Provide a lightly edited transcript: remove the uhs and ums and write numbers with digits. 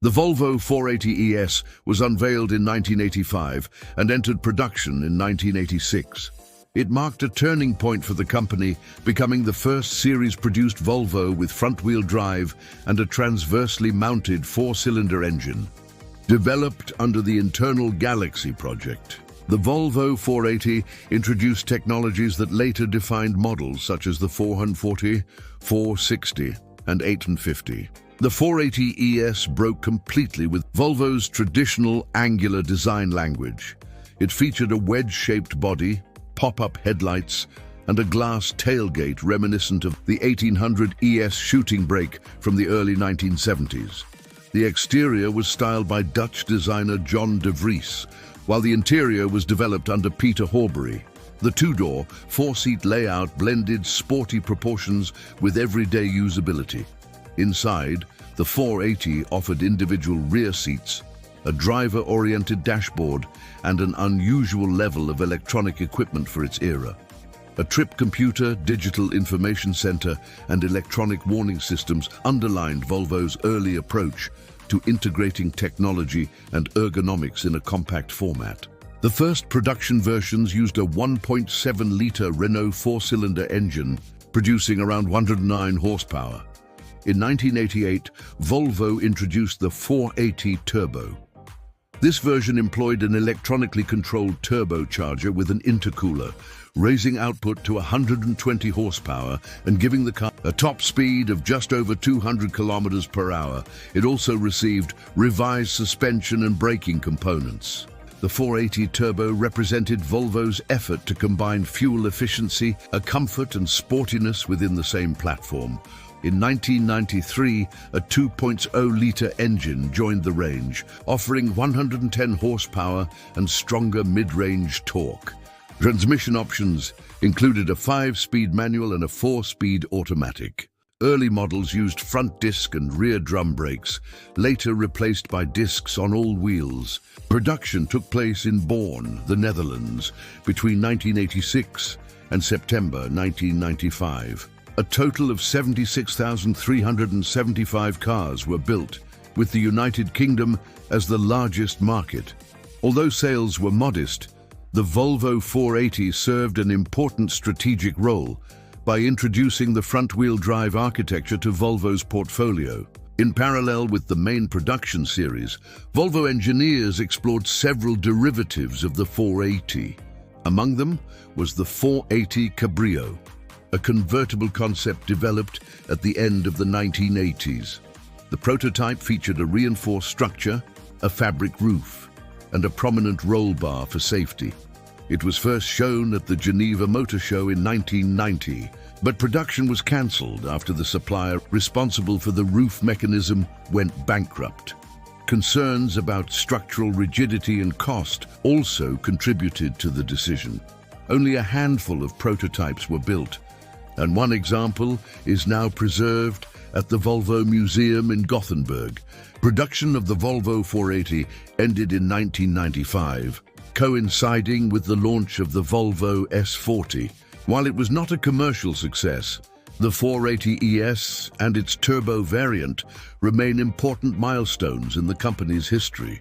The Volvo 480 ES was unveiled in 1985 and entered production in 1986. It marked a turning point for the company, becoming the first series-produced Volvo with front-wheel drive and a transversely mounted four-cylinder engine. Developed under the internal Galaxy project, the Volvo 480 introduced technologies that later defined models such as the 440, 460, and 850. The 480 ES broke completely with Volvo's traditional angular design language. It featured a wedge-shaped body, pop-up headlights, and a glass tailgate reminiscent of the 1800 ES shooting brake from the early 1970s. The exterior was styled by Dutch designer John de Vries, while the interior was developed under Peter Horbury. The two-door, four-seat layout blended sporty proportions with everyday usability. Inside, the 480 offered individual rear seats, a driver-oriented dashboard, and an unusual level of electronic equipment for its era. A trip computer, digital information center, and electronic warning systems underlined Volvo's early approach to integrating technology and ergonomics in a compact format. The first production versions used a 1.7-liter Renault four-cylinder engine, producing around 109 horsepower. In 1988, Volvo introduced the 480 Turbo. This version employed an electronically controlled turbocharger with an intercooler, raising output to 120 horsepower and giving the car a top speed of just over 200 kilometers per hour. It also received revised suspension and braking components. The 480 Turbo represented Volvo's effort to combine fuel efficiency, a comfort and sportiness within the same platform. In 1993, a 2.0-liter engine joined the range, offering 110 horsepower and stronger mid-range torque. Transmission options included a 5-speed manual and a 4-speed automatic. Early models used front disc and rear drum brakes, later replaced by discs on all wheels. Production took place in Born, the Netherlands, between 1986 and September 1995. A total of 76,375 cars were built, with the United Kingdom as the largest market. Although sales were modest, the Volvo 480 served an important strategic role by introducing the front-wheel drive architecture to Volvo's portfolio. In parallel with the main production series, Volvo engineers explored several derivatives of the 480. Among them was the 480 Cabrio, a convertible concept developed at the end of the 1980s. The prototype featured a reinforced structure, a fabric roof, and a prominent roll bar for safety. It was first shown at the Geneva Motor Show in 1990, but production was cancelled after the supplier responsible for the roof mechanism went bankrupt. Concerns about structural rigidity and cost also contributed to the decision. Only a handful of prototypes were built, and one example is now preserved at the Volvo Museum in Gothenburg. Production of the Volvo 480 ended in 1995, coinciding with the launch of the Volvo S40. While it was not a commercial success, the 480 ES and its turbo variant remain important milestones in the company's history.